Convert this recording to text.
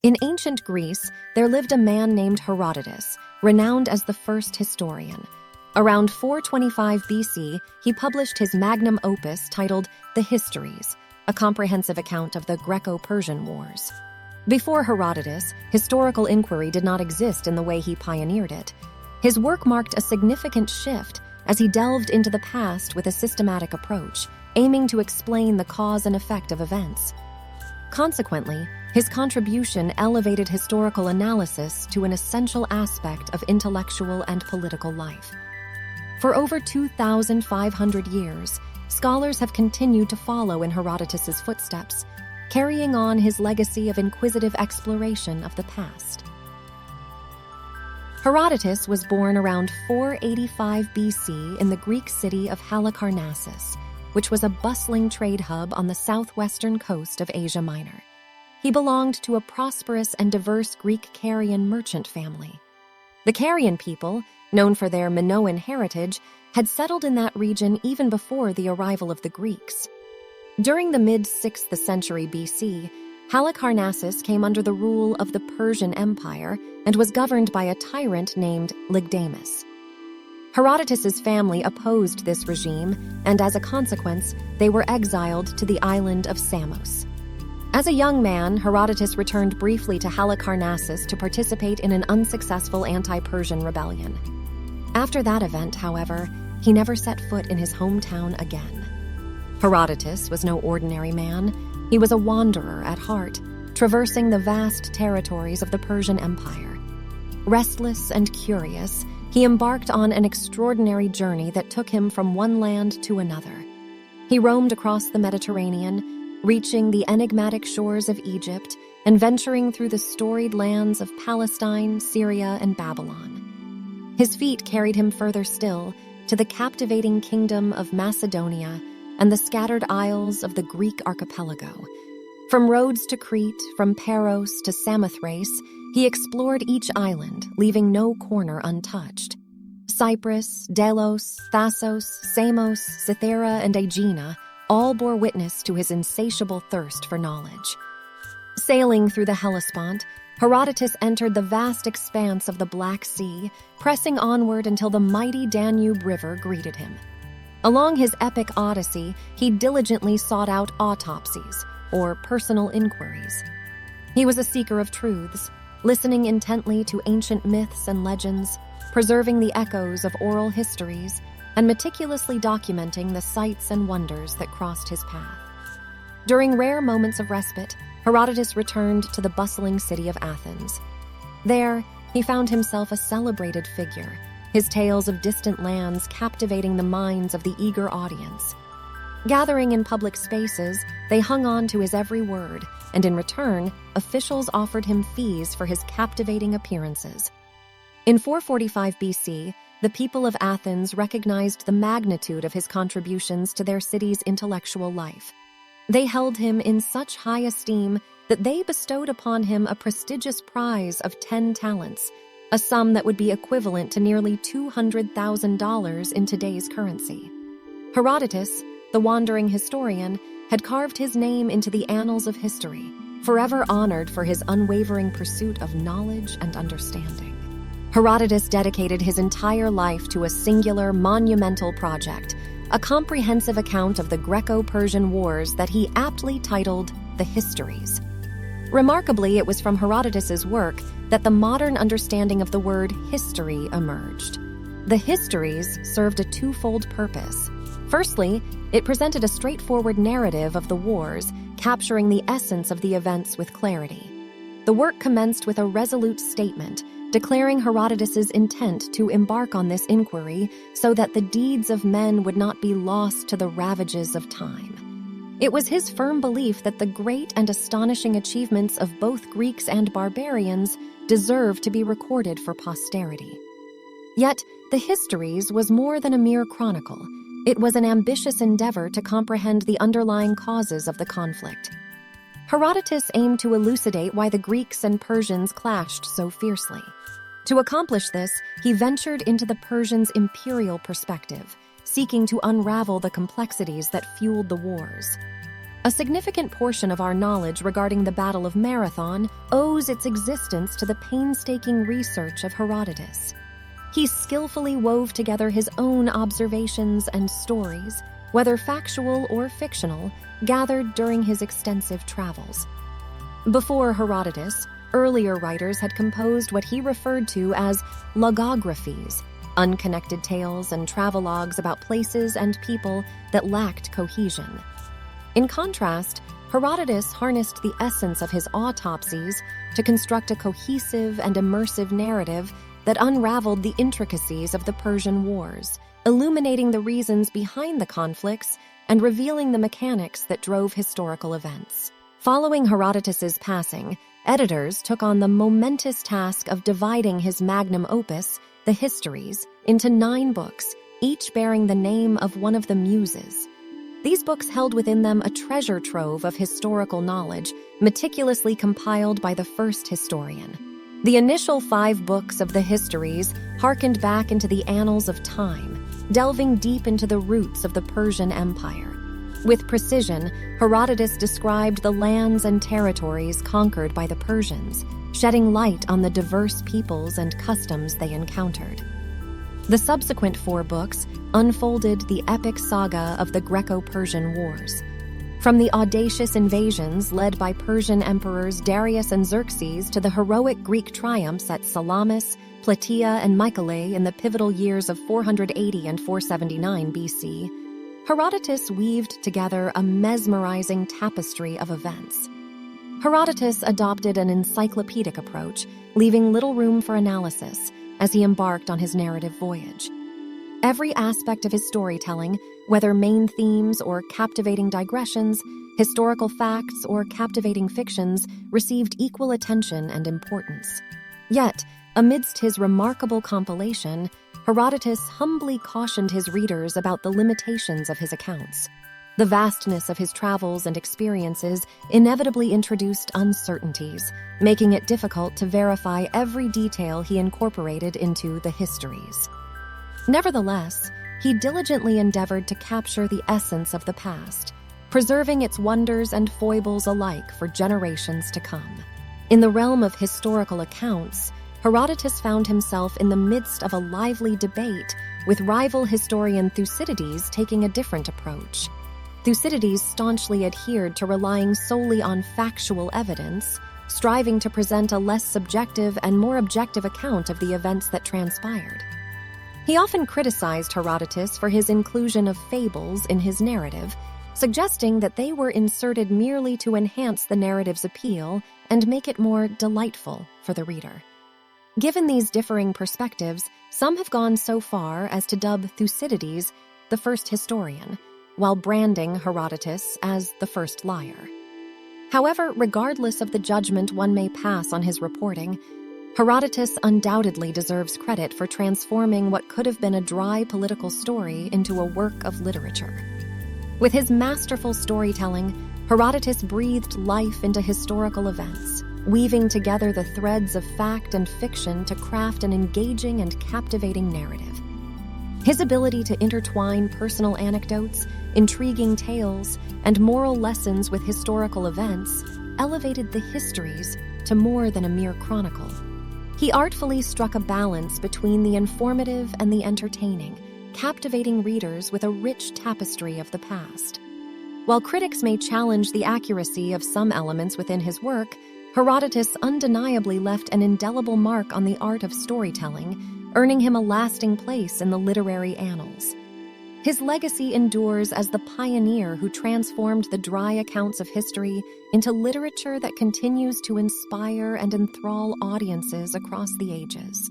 In ancient Greece, there lived a man named Herodotus, renowned as the first historian. Around 425 BC, he published his magnum opus titled The Histories, a comprehensive account of the Greco-Persian Wars. Before Herodotus, historical inquiry did not exist in the way he pioneered it. His work marked a significant shift as he delved into the past with a systematic approach, aiming to explain the cause and effect of events. Consequently, his contribution elevated historical analysis to an essential aspect of intellectual and political life. For over 2,500 years, scholars have continued to follow in Herodotus's footsteps, carrying on his legacy of inquisitive exploration of the past. Herodotus was born around 485 BC in the Greek city of Halicarnassus, which was a bustling trade hub on the southwestern coast of Asia Minor. He belonged to a prosperous and diverse Greek Carian merchant family. The Carian people, known for their Minoan heritage, had settled in that region even before the arrival of the Greeks. During the mid-6th century BC, Halicarnassus came under the rule of the Persian Empire and was governed by a tyrant named Lygdamus. Herodotus's family opposed this regime, and as a consequence, they were exiled to the island of Samos. As a young man, Herodotus returned briefly to Halicarnassus to participate in an unsuccessful anti-Persian rebellion. After that event, however, he never set foot in his hometown again. Herodotus was no ordinary man. He was a wanderer at heart, traversing the vast territories of the Persian Empire. Restless and curious, he embarked on an extraordinary journey that took him from one land to another. He roamed across the Mediterranean, reaching the enigmatic shores of Egypt and venturing through the storied lands of Palestine, Syria, and Babylon. His feet carried him further still to the captivating kingdom of Macedonia and the scattered isles of the Greek archipelago. From Rhodes to Crete, from Paros to Samothrace, he explored each island, leaving no corner untouched. Cyprus, Delos, Thasos, Samos, Cythera, and Aegina all bore witness to his insatiable thirst for knowledge. Sailing through the Hellespont, Herodotus entered the vast expanse of the Black Sea, pressing onward until the mighty Danube River greeted him. Along his epic odyssey, he diligently sought out autopsies, or personal inquiries. He was a seeker of truths, listening intently to ancient myths and legends, preserving the echoes of oral histories, and meticulously documenting the sights and wonders that crossed his path. During rare moments of respite, Herodotus returned to the bustling city of Athens. There, he found himself a celebrated figure, his tales of distant lands captivating the minds of the eager audience. Gathering in public spaces, they hung on to his every word, and in return, officials offered him fees for his captivating appearances. In 445 BC, the people of Athens recognized the magnitude of his contributions to their city's intellectual life. They held him in such high esteem that they bestowed upon him a prestigious prize of 10 talents, a sum that would be equivalent to nearly $200,000 in today's currency. Herodotus, the wandering historian, had carved his name into the annals of history, forever honored for his unwavering pursuit of knowledge and understanding. Herodotus dedicated his entire life to a singular, monumental project, a comprehensive account of the Greco-Persian Wars that he aptly titled The Histories. Remarkably, it was from Herodotus's work that the modern understanding of the word history emerged. The Histories served a twofold purpose. Firstly, it presented a straightforward narrative of the wars, capturing the essence of the events with clarity. The work commenced with a resolute statement, declaring Herodotus's intent to embark on this inquiry so that the deeds of men would not be lost to the ravages of time. It was his firm belief that the great and astonishing achievements of both Greeks and barbarians deserved to be recorded for posterity. Yet, the Histories was more than a mere chronicle. It was an ambitious endeavor to comprehend the underlying causes of the conflict. Herodotus aimed to elucidate why the Greeks and Persians clashed so fiercely. To accomplish this, he ventured into the Persians' imperial perspective, seeking to unravel the complexities that fueled the wars. A significant portion of our knowledge regarding the Battle of Marathon owes its existence to the painstaking research of Herodotus. He skillfully wove together his own observations and stories, whether factual or fictional, gathered during his extensive travels. Before Herodotus, earlier writers had composed what he referred to as logographies, unconnected tales and travelogues about places and people that lacked cohesion. In contrast, Herodotus harnessed the essence of his autopsies to construct a cohesive and immersive narrative that unraveled the intricacies of the Persian Wars, illuminating the reasons behind the conflicts and revealing the mechanics that drove historical events. Following Herodotus's passing, editors took on the momentous task of dividing his magnum opus, the Histories, into 9 books, each bearing the name of one of the Muses. These books held within them a treasure trove of historical knowledge, meticulously compiled by the first historian. The initial 5 books of the Histories harkened back into the annals of time, delving deep into the roots of the Persian Empire. With precision, Herodotus described the lands and territories conquered by the Persians, shedding light on the diverse peoples and customs they encountered. The subsequent 4 books unfolded the epic saga of the Greco-Persian Wars. From the audacious invasions led by Persian emperors Darius and Xerxes to the heroic Greek triumphs at Salamis, Plataea, and Mycale in the pivotal years of 480 and 479 BC, Herodotus weaved together a mesmerizing tapestry of events. Herodotus adopted an encyclopedic approach, leaving little room for analysis as he embarked on his narrative voyage. Every aspect of his storytelling, whether main themes or captivating digressions, historical facts or captivating fictions, received equal attention and importance. Yet, amidst his remarkable compilation, Herodotus humbly cautioned his readers about the limitations of his accounts. The vastness of his travels and experiences inevitably introduced uncertainties, making it difficult to verify every detail he incorporated into the Histories. Nevertheless, he diligently endeavored to capture the essence of the past, preserving its wonders and foibles alike for generations to come. In the realm of historical accounts, Herodotus found himself in the midst of a lively debate, with rival historian Thucydides taking a different approach. Thucydides staunchly adhered to relying solely on factual evidence, striving to present a less subjective and more objective account of the events that transpired. He often criticized Herodotus for his inclusion of fables in his narrative, suggesting that they were inserted merely to enhance the narrative's appeal and make it more delightful for the reader. Given these differing perspectives, some have gone so far as to dub Thucydides the first historian, while branding Herodotus as the first liar. However, regardless of the judgment one may pass on his reporting, Herodotus undoubtedly deserves credit for transforming what could have been a dry political story into a work of literature. With his masterful storytelling, Herodotus breathed life into historical events, weaving together the threads of fact and fiction to craft an engaging and captivating narrative. His ability to intertwine personal anecdotes, intriguing tales, and moral lessons with historical events elevated the Histories to more than a mere chronicle. He artfully struck a balance between the informative and the entertaining, captivating readers with a rich tapestry of the past. While critics may challenge the accuracy of some elements within his work, Herodotus undeniably left an indelible mark on the art of storytelling, earning him a lasting place in the literary annals. His legacy endures as the pioneer who transformed the dry accounts of history into literature that continues to inspire and enthrall audiences across the ages.